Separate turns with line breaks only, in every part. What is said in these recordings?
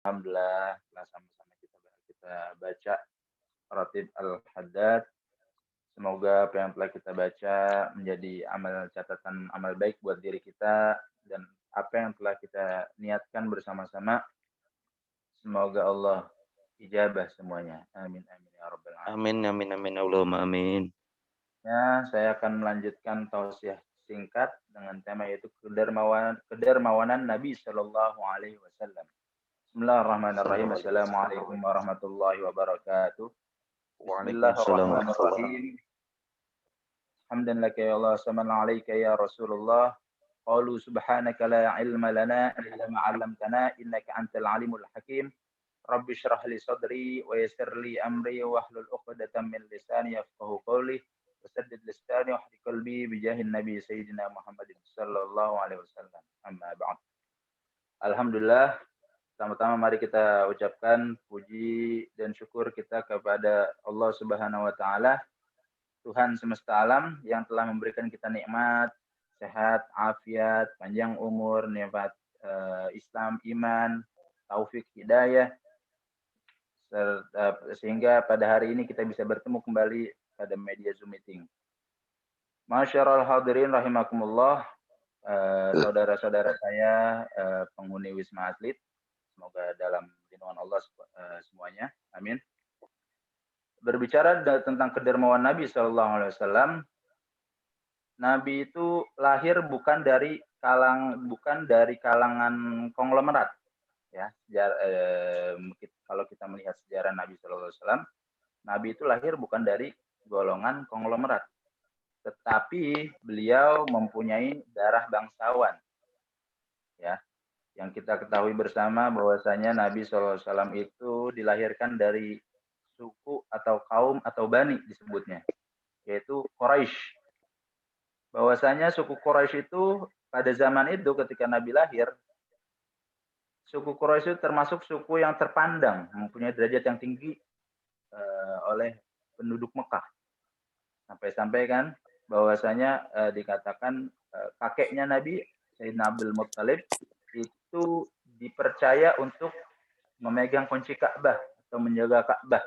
Alhamdulillah, telah sama-sama kita baca Ratib Al-Haddad. Semoga apa yang telah kita baca menjadi catatan amal baik buat diri kita dan apa yang telah kita niatkan bersama-sama, semoga Allah ijabah semuanya. Amin amin ya rabbal alamin.
Amin amin amin Allahumma amin.
Ya, saya akan melanjutkan tausiah singkat dengan tema yaitu kedermawanan Nabi Shallallahu Alaihi Wasallam. Bismillahirrahmanirrahim.
Sallallahu alaihi wasallam.
Assalamualaikum warahmatullahi wabarakatuh.
Waalaikumsalam warahmatullahi.
Bismillahirrahmanirrahim. Hamdan laka ya Allah, saman alaika ya Rasulullah. Qalu subhanaka la ilma lana illa ma 'allamtana innaka antal alimul hakim. Rabbi shrah li sadri wa yassir li amri wahlul 'uqdatam min lisani yafqahu qawli. Wasaddid lisani wahdi qalbi bijahin nabi sayyidina Muhammadin sallallahu alaihi wasallam. Amma ba'd. Alhamdulillah, pertama-tama mari kita ucapkan puji dan syukur kita kepada Allah Subhanahu wa taala, Tuhan semesta alam yang telah memberikan kita nikmat, sehat, afiat, panjang umur, nikmat Islam, iman, taufik, hidayah, sehingga pada hari ini kita bisa bertemu kembali pada media Zoom meeting. Masyarul hadirin rahimakumullah, saudara-saudara saya penghuni Wisma Atlet, semoga dalam lindungan Allah semuanya, amin. Berbicara tentang kedermawan Nabi Shallallahu Alaihi Wasallam, Nabi itu lahir bukan dari kalangan konglomerat, ya. Kalau kita melihat sejarah Nabi Shallallahu Alaihi Wasallam, Nabi itu lahir bukan dari golongan konglomerat, tetapi beliau mempunyai darah bangsawan, ya. Yang kita ketahui bersama bahwasanya Nabi Shallallahu Alaihi Wasallam itu dilahirkan dari suku atau kaum atau bani disebutnya, yaitu Quraisy. Bahwasanya suku Quraisy itu pada zaman itu ketika Nabi lahir, suku Quraisy itu termasuk suku yang terpandang, mempunyai derajat yang tinggi oleh penduduk Mekah. Sampai-sampai kan bahwasanya dikatakan kakeknya Nabi, Sayyidina Abdul Muttalib, itu dipercaya untuk memegang kunci Ka'bah atau menjaga Ka'bah.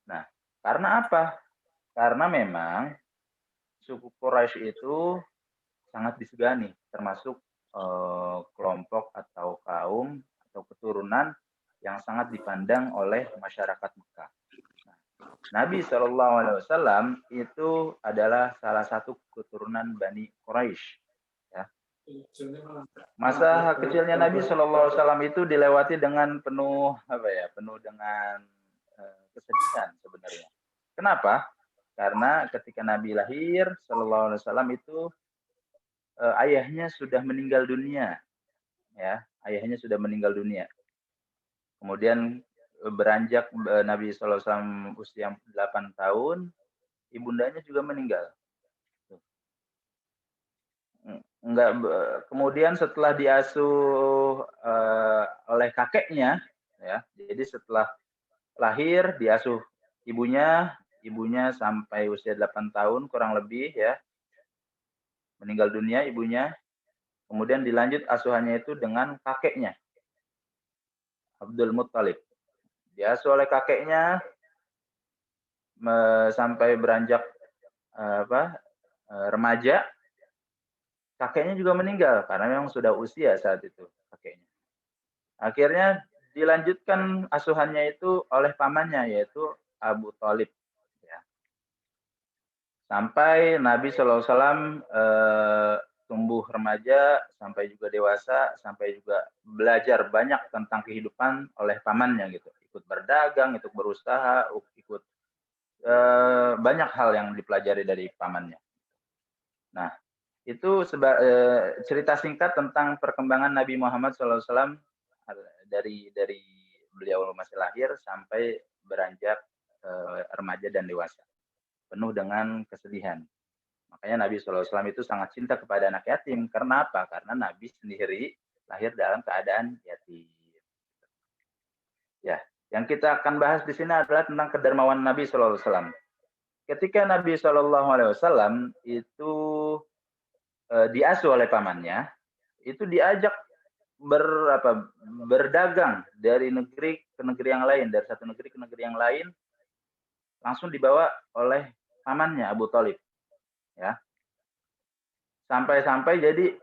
Nah, karena apa? Karena memang suku Quraisy itu sangat disegani, termasuk kelompok atau kaum atau keturunan yang sangat dipandang oleh masyarakat Mekah. Nah, Nabi Shallallahu Alaihi Wasallam itu adalah salah satu keturunan Bani Quraisy. Ya. Masa kecilnya Nabi Shallallahu Alaihi Wasallam itu dilewati dengan penuh dengan kesedihan sebenarnya. Kenapa? Karena ketika Nabi lahir Shallallahu Alaihi Wasallam itu ayahnya sudah meninggal dunia, ya, ayahnya sudah meninggal dunia. Kemudian beranjak Nabi Shallallahu Alaihi Wasallam usia 8 tahun, ibundanya juga meninggal. Kemudian setelah diasuh oleh kakeknya, ya, jadi setelah lahir diasuh ibunya sampai usia 8 tahun kurang lebih, ya, meninggal dunia ibunya, kemudian dilanjut asuhannya itu dengan kakeknya, Abdul Muttalib. Diasuh oleh kakeknya sampai beranjak remaja, kakeknya juga meninggal karena memang sudah usia saat itu kakeknya. Akhirnya dilanjutkan asuhannya itu oleh pamannya yaitu Abu Thalib. Ya. Sampai Nabi SAW tumbuh remaja, sampai juga dewasa, sampai juga belajar banyak tentang kehidupan oleh pamannya gitu. Ikut berdagang, ikut berusaha, ikut banyak hal yang dipelajari dari pamannya. Nah, itu cerita singkat tentang perkembangan Nabi Muhammad SAW dari beliau masih lahir sampai beranjak remaja dan dewasa, penuh dengan kesedihan. Makanya Nabi SAW itu sangat cinta kepada anak yatim. Karena apa? Karena Nabi sendiri lahir dalam keadaan yatim. Ya, yang kita akan bahas di sini adalah tentang kedermawan Nabi SAW. Ketika Nabi SAW itu diasuh oleh pamannya, itu diajak berdagang dari negeri ke negeri yang lain, dari satu negeri ke negeri yang lain, langsung dibawa oleh pamannya Abu Thalib, ya. Sampai-sampai jadi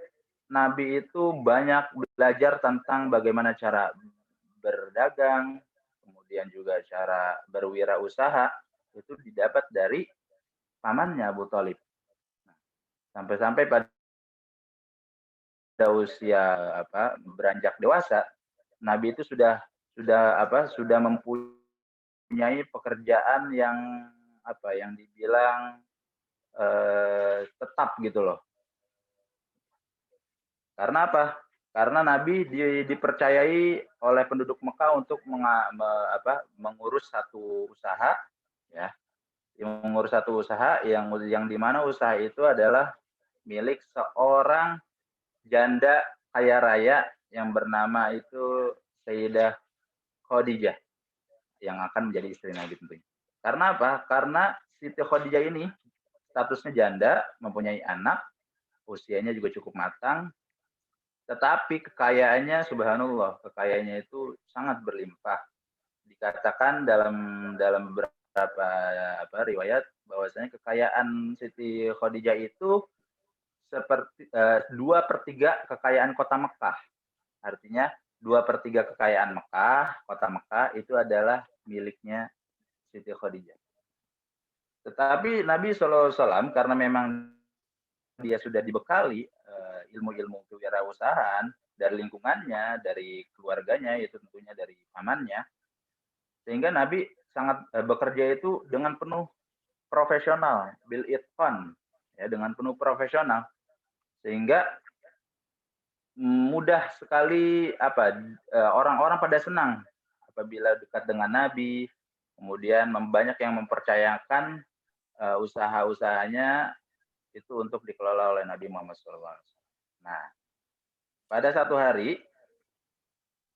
Nabi itu banyak belajar tentang bagaimana cara berdagang, kemudian juga cara berwirausaha, itu didapat dari pamannya Abu Thalib. Sampai-sampai pada usia beranjak dewasa, Nabi itu sudah mempunyai pekerjaan yang dibilang tetap gitu loh. Karena apa? Karena Nabi dipercayai oleh penduduk Mekah untuk mengurus satu usaha, ya, mengurus satu usaha yang di mana usaha itu adalah milik seorang janda kaya raya yang bernama itu Sayyidah Khadijah yang akan menjadi istri Nabi tentunya. Karena apa? Karena Siti Khadijah ini statusnya janda, mempunyai anak, usianya juga cukup matang, tetapi kekayaannya subhanallah, kekayaannya itu sangat berlimpah. Dikatakan dalam beberapa riwayat bahwasanya kekayaan Siti Khadijah itu seperti 2/3 kekayaan kota Mekah. Artinya 2/3 kekayaan Mekah, kota Mekah itu adalah miliknya Siti Khadijah. Tetapi Nabi SAW karena memang dia sudah dibekali ilmu-ilmu kewirausahaan dari lingkungannya, dari keluarganya, itu tentunya dari pamannya, sehingga Nabi sangat bekerja itu dengan penuh profesional, bil itqan, ya, dengan penuh profesional, sehingga mudah sekali orang-orang pada senang apabila dekat dengan Nabi, kemudian banyak yang mempercayakan usaha-usahanya itu untuk dikelola oleh Nabi Muhammad SAW. Nah, pada satu hari,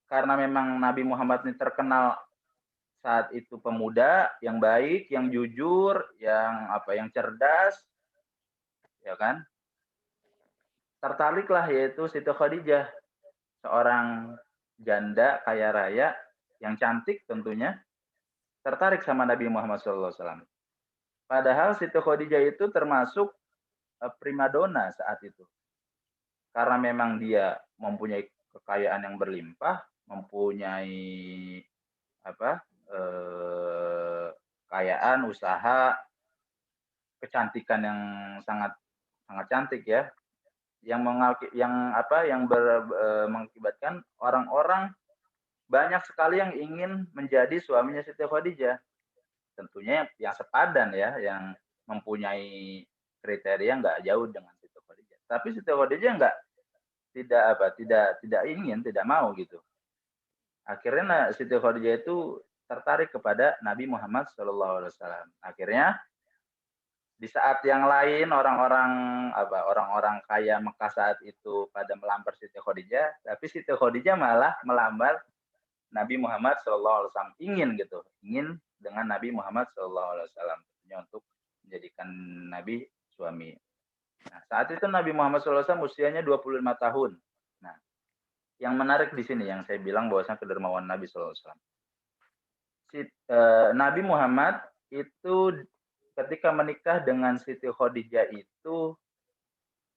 karena memang Nabi Muhammad ini terkenal saat itu pemuda yang baik, yang jujur, yang cerdas, ya kan? Tertariklah yaitu Siti Khadijah, seorang janda kaya raya yang cantik tentunya, tertarik sama Nabi Muhammad SAW. Padahal Siti Khadijah itu termasuk primadona saat itu. Karena memang dia mempunyai kekayaan yang berlimpah, mempunyai kekayaan usaha, kecantikan yang sangat sangat cantik ya, mengakibatkan orang-orang banyak sekali yang ingin menjadi suaminya Siti Khadijah. Tentunya yang sepadan ya, yang mempunyai kriteria nggak jauh dengan Siti Khadijah. Tapi Siti Khadijah tidak ingin, tidak mau gitu. Akhirnya Siti Khadijah itu tertarik kepada Nabi Muhammad SAW. Akhirnya di saat yang lain orang-orang kaya Mekah saat itu pada melamar Siti Khadijah, tapi Siti Khadijah malah melamar Nabi Muhammad SAW, ingin dengan Nabi Muhammad SAW untuk menjadikan Nabi suami. Nah, saat itu Nabi Muhammad SAW usianya 25 tahun. Nah, yang menarik di sini yang saya bilang bahwasanya kedermawan Nabi SAW. Nabi Muhammad itu ketika menikah dengan Siti Khadijah itu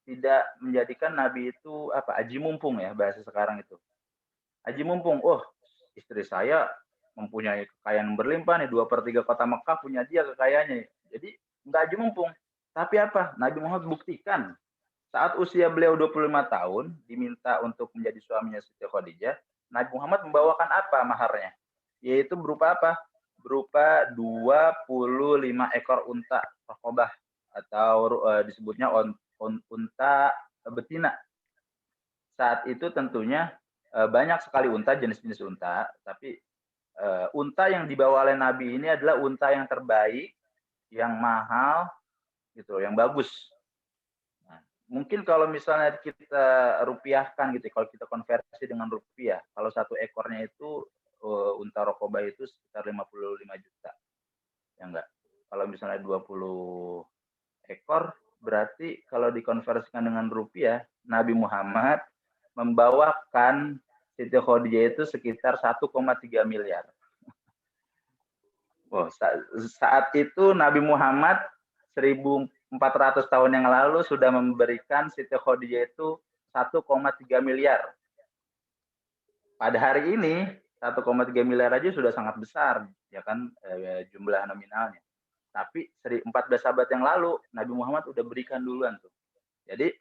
tidak menjadikan Nabi itu aji mumpung ya bahasa sekarang itu. Aji mumpung, oh istri saya mempunyai kekayaan berlimpah nih, 2/3 kota Mekah punya dia kekayaannya. Jadi enggak aji mumpung. Tapi apa? Nabi Muhammad buktikan saat usia beliau 25 tahun diminta untuk menjadi suaminya Siti Khadijah, Nabi Muhammad membawakan apa maharnya? Yaitu berupa apa? Berupa 25 ekor unta rakobah atau disebutnya unta betina. Saat itu tentunya banyak sekali unta, jenis-jenis unta, tapi unta yang dibawa oleh Nabi ini adalah unta yang terbaik, yang mahal, gitu, yang bagus. Nah, mungkin kalau misalnya kita rupiahkan gitu, kalau kita konversi dengan rupiah, kalau satu ekornya itu unta rokobah itu sekitar 55 juta, ya enggak? Kalau misalnya 20 ekor, berarti kalau dikonversikan dengan rupiah, Nabi Muhammad membawakan Siti Khadijah itu sekitar 1,3 miliar. Oh, saat itu Nabi Muhammad 1400 tahun yang lalu sudah memberikan Siti Khadijah itu 1,3 miliar. Pada hari ini 1,3 miliar aja sudah sangat besar, ya kan, jumlah nominalnya. Tapi 14 abad yang lalu Nabi Muhammad udah berikan duluan tuh. Jadi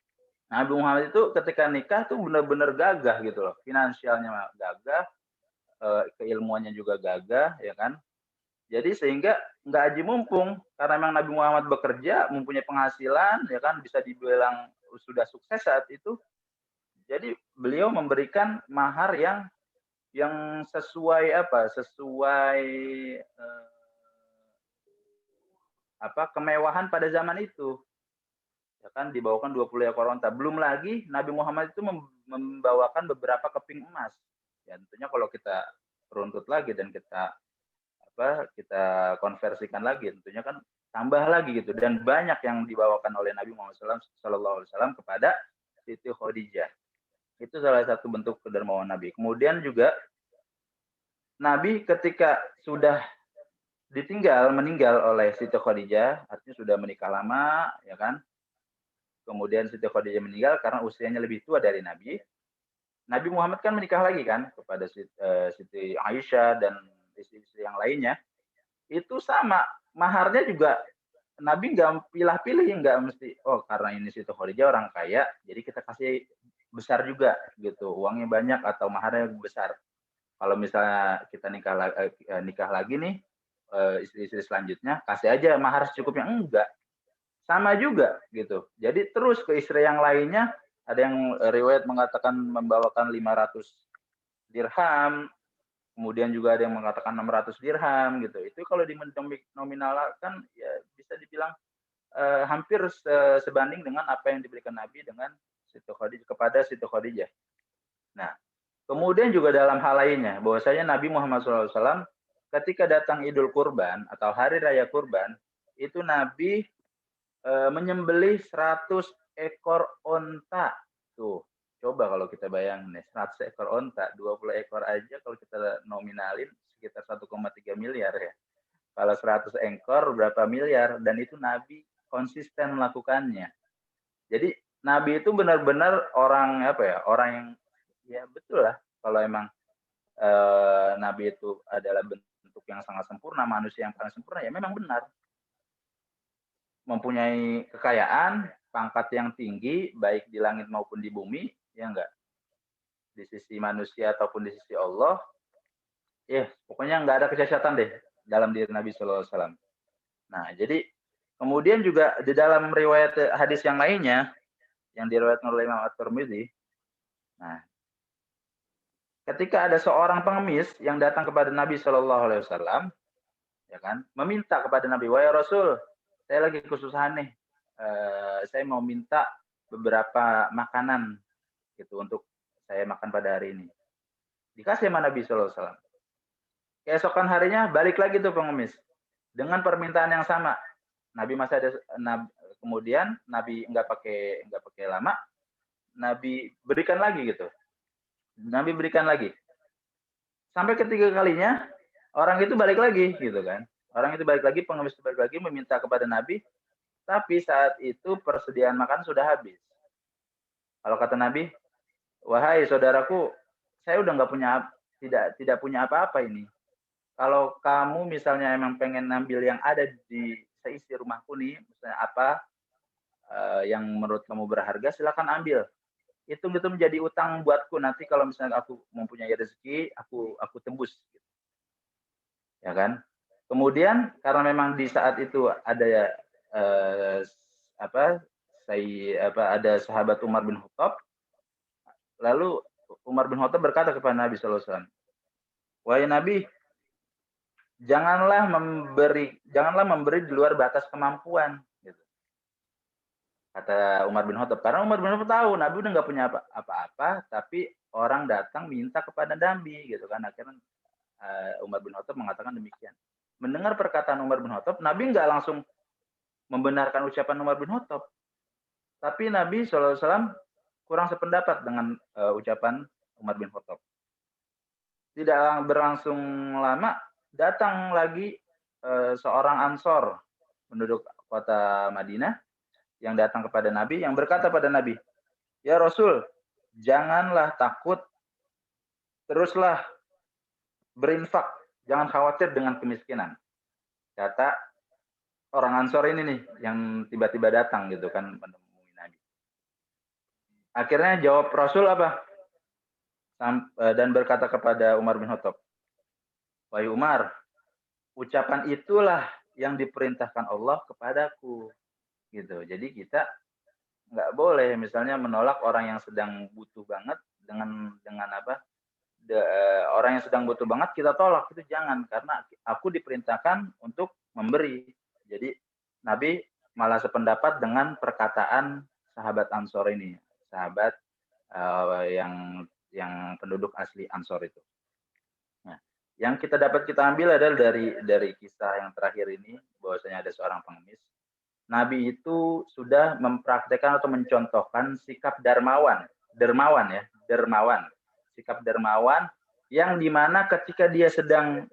Nabi Muhammad itu ketika nikah tuh benar-benar gagah gitu loh. Finansialnya gagah, keilmuannya juga gagah, ya kan. Jadi sehingga nggak aji mumpung karena memang Nabi Muhammad bekerja, mempunyai penghasilan, ya kan, bisa dibilang sudah sukses saat itu. Jadi beliau memberikan mahar yang sesuai sesuai kemewahan pada zaman itu. Ya kan, dibawakan 20 ekor onta. Belum lagi Nabi Muhammad itu membawakan beberapa keping emas. Ya tentunya kalau kita runtut lagi dan kita konversikan lagi, tentunya kan tambah lagi gitu. Dan banyak yang dibawakan oleh Nabi Muhammad SAW kepada Siti Khadijah. Itu salah satu bentuk kedermawanan Nabi. Kemudian juga Nabi ketika sudah meninggal oleh Siti Khadijah, artinya sudah menikah lama, ya kan. Kemudian Siti Khadijah meninggal karena usianya lebih tua dari Nabi. Nabi Muhammad kan menikah lagi kan kepada Siti Aisyah dan istri-istri yang lainnya. Itu sama, maharnya juga Nabi nggak pilih-pilih, nggak mesti, oh karena ini Siti Khadijah orang kaya, jadi kita kasih besar juga gitu, uangnya banyak atau maharnya besar. Kalau misalnya kita nikah lagi nih, istri-istri selanjutnya, kasih aja mahar secukupnya, enggak. Sama juga gitu. Jadi terus ke istri yang lainnya, ada yang riwayat mengatakan membawakan 500 dirham, kemudian juga ada yang mengatakan 600 dirham gitu. Itu kalau dinominalkan ya bisa dibilang hampir sebanding dengan apa yang diberikan Nabi dengan Siti Khadijah kepada Siti Khadijah. Nah, kemudian juga dalam hal lainnya, bahwasanya Nabi Muhammad SAW ketika datang Idul Kurban atau Hari Raya Kurban, itu Nabi menyembelih 100 ekor onta. Tuh, coba kalau kita bayangin nih, 100 ekor onta, 20 ekor aja kalau kita nominalin sekitar 1,3 miliar ya. Kalau 100 ekor berapa miliar, dan itu Nabi konsisten melakukannya. Jadi Nabi itu benar-benar orang orang yang ya betul lah, kalau emang Nabi itu adalah bentuk yang sangat sempurna, manusia yang paling sempurna, ya memang benar. Mempunyai kekayaan, pangkat yang tinggi, baik di langit maupun di bumi, ya enggak? Di sisi manusia ataupun di sisi Allah, ya pokoknya enggak ada kecacatan deh dalam diri Nabi SAW. Nah, jadi kemudian juga di dalam riwayat hadis yang lainnya, yang diriwayatkan oleh Imam At-Tirmidzi, nah, ketika ada seorang pengemis yang datang kepada Nabi SAW, ya kan, meminta kepada Nabi, wahai Rasul, saya lagi kesusahan nih, saya mau minta beberapa makanan gitu untuk saya makan pada hari ini. Dikasih sama Nabi SAW. Keesokan harinya balik lagi tuh pengemis dengan permintaan yang sama. Nabi masih ada, kemudian Nabi nggak pakai lama, Nabi berikan lagi gitu. Nabi berikan lagi. Sampai ketiga kalinya orang itu balik lagi gitu kan. Orang itu balik lagi, pengemis itu balik lagi meminta kepada Nabi, tapi saat itu persediaan makan sudah habis. Kalau kata Nabi, wahai saudaraku, saya udah tidak punya apa-apa ini. Kalau kamu misalnya emang pengen ngambil yang ada di seisi rumahku nih, misalnya apa yang menurut kamu berharga, silakan ambil. Itu menjadi utang buatku, nanti kalau misalnya aku mempunyai rezeki, aku tembus. Ya kan? Kemudian karena memang di saat itu ada ada sahabat Umar bin Khattab, lalu Umar bin Khattab berkata kepada Nabi SAW, wahai Nabi, janganlah memberi di luar batas kemampuan. Gitu. Kata Umar bin Khattab, karena Umar bin Khattab tahu Nabi udah nggak punya apa-apa, tapi orang datang minta kepada Nabi, gitu kan. Akhirnya Umar bin Khattab mengatakan demikian. Mendengar perkataan Umar bin Khattab, Nabi nggak langsung membenarkan ucapan Umar bin Khattab. Tapi Nabi SAW kurang sependapat dengan ucapan Umar bin Khattab. Tidak berlangsung lama, datang lagi seorang Ansor penduduk kota Madinah yang datang kepada Nabi, yang berkata pada Nabi, "Ya Rasul, janganlah takut, teruslah berinfak, jangan khawatir dengan kemiskinan." Kata orang Ansor ini nih, yang tiba-tiba datang gitu kan menemui Nabi. Akhirnya jawab Rasul apa? Dan berkata kepada Umar bin Khattab, "Wahai Umar, ucapan itulah yang diperintahkan Allah kepadaku." Gitu. Jadi kita nggak boleh misalnya menolak orang yang sedang butuh banget dengan apa? Orang yang sedang butuh banget kita tolak, itu jangan, karena aku diperintahkan untuk memberi. Jadi Nabi malah sependapat dengan perkataan sahabat Ansor ini, sahabat yang penduduk asli Ansor itu. Nah, yang kita ambil adalah dari kisah yang terakhir ini, bahwasanya ada seorang pengemis. Nabi itu sudah mempraktekkan atau mencontohkan sikap dermawan, sikap dermawan yang dimana ketika dia sedang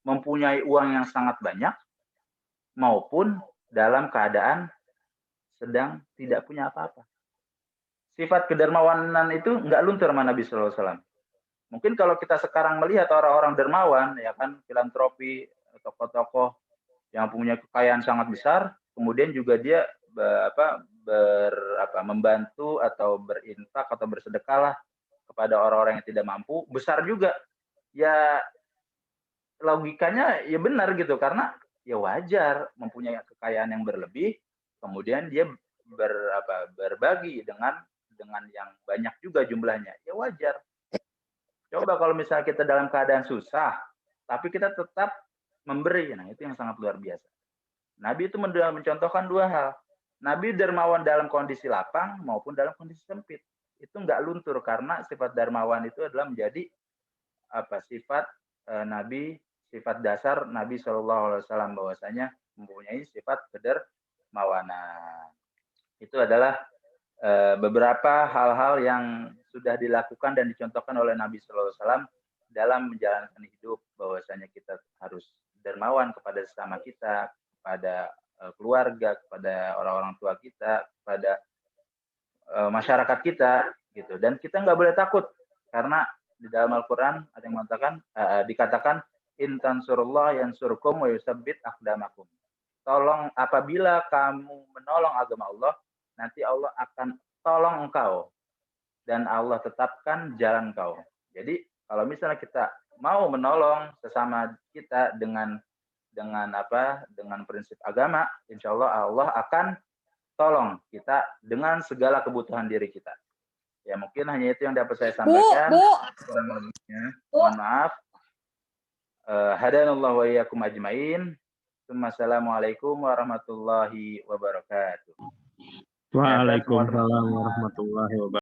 mempunyai uang yang sangat banyak maupun dalam keadaan sedang tidak punya apa-apa. Sifat kedermawanan itu nggak luntur sama Nabi Sallallahu Alaihi Wasallam. Mungkin kalau kita sekarang melihat orang-orang dermawan, ya kan, filantropi, tokoh-tokoh yang punya kekayaan sangat besar, kemudian juga dia membantu atau berinfak atau bersedekah kepada orang-orang yang tidak mampu, besar juga. Ya logikanya ya benar gitu, karena ya wajar mempunyai kekayaan yang berlebih, kemudian dia berbagi dengan yang banyak juga jumlahnya. Ya wajar. Coba kalau misalnya kita dalam keadaan susah, tapi kita tetap memberi, nah itu yang sangat luar biasa. Nabi itu mencontohkan dua hal. Nabi dermawan dalam kondisi lapang maupun dalam kondisi sempit. Itu nggak luntur, karena sifat dermawan itu adalah menjadi sifat Nabi, sifat dasar Nabi Shallallahu Alaihi Wasallam, bahwasanya mempunyai sifat kedermawanan. Itu adalah beberapa hal-hal yang sudah dilakukan dan dicontohkan oleh Nabi Shallallahu Alaihi Wasallam dalam menjalankan hidup, bahwasanya kita harus dermawan kepada sesama kita, kepada keluarga, kepada orang-orang tua kita, kepada masyarakat kita, gitu. Dan kita nggak boleh takut, karena di dalam Al-Quran ada yang mengatakan, dikatakan, "In tansurullah yansurkum wa yusabbit aqdamakum." Tolong, apabila kamu menolong agama Allah, nanti Allah akan tolong engkau dan Allah tetapkan jalan engkau. Jadi kalau misalnya kita mau menolong sesama kita dengan prinsip agama, insya Allah Allah akan tolong kita dengan segala kebutuhan diri kita. Ya mungkin hanya itu yang dapat saya sampaikan. Mohon maaf. Hadanallahu wa iyyakum ajmain. Assalamualaikum warahmatullahi wabarakatuh.
Waalaikumsalam warahmatullahi wabarakatuh.